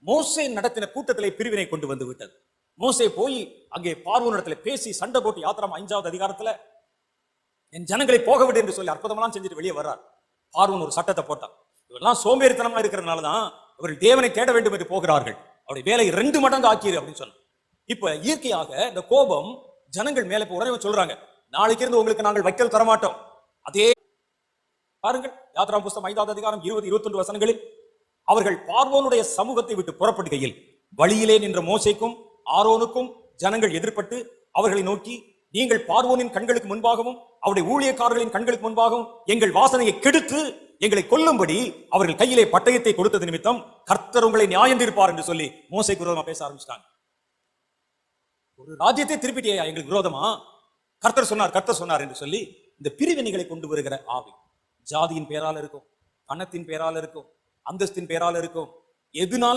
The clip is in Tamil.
மோசே நடத்தின கூட்டத்திலே பிரிவினை கொண்டு வந்து விட்டது. மோசே போய் அங்கே பார்வோனிடத்துல பேசி சண்டை போட்டு யாத்திராம் 5வது அதிகாரத்துல என் ஜனங்களை போக விடு என்று சொல்லி அற்புதமெல்லாம் செஞ்சுட்டு வெளியே வர்றார். பார்வோன் ஒரு சட்டத்தை போட்டான். இவெல்லாம் சோம்பேறித்தனமா இருக்கிறதுனாலதான் அவர்கள் தேவனை தேட வேண்டும் என்று போகிறார்கள், அவருடைய வேலை 2 மடங்கு ஆக்கிரு அப்படின்னு சொன்னான். இப்ப இயற்கையாக இந்த கோபம் ஜனங்கள் மேல உடனே சொல்றாங்க, நாளைக்கு இருந்து உங்களுக்கு நாங்கள் வைக்கல் தரமாட்டோம். அதே பாருங்கள், யாத்திராம் புஸ்தகம் 5வது அதிகாரம் 20-21 வசனங்களில் அவர்கள் பார்வோனுடைய சமூகத்தை விட்டு புறப்படுகையில் வழியிலே நின்ற மோசேக்கும் ஆரோனுக்கும் ஜனங்கள் எதிர்பட்டு அவர்களை நோக்கி, நீங்கள் பார்வோனின் கண்களுக்கு முன்பாகவும் அவருடைய ஊழியக்காரர்களின் கண்களுக்கு முன்பாகவும் எங்கள் வாசனையை கெடுத்து எங்களை கொல்லும்படி அவர்கள் கையிலே பட்டயத்தை கொடுத்தது நிமித்தம் கர்த்தர் உங்களை நியாயம் தீர்ப்பார் என்று சொல்லி மோசேக்கு விரோதமா பேச ஆரம்பிச்சிட்டாங்க. ஒரு ராஜ்யத்தை திருப்பிட்டியா எங்களுக்கு விரோதமா? கர்த்தர் சொன்னார் என்று சொல்லி இந்த பிரிவினைகளை கொண்டு வருகிற ஆவி ஜாதியின் பேரால் இருக்கும், பணத்தின் பேரால் இருக்கும், அந்தஸ்தின் பேரால் இருக்கும், எதுனால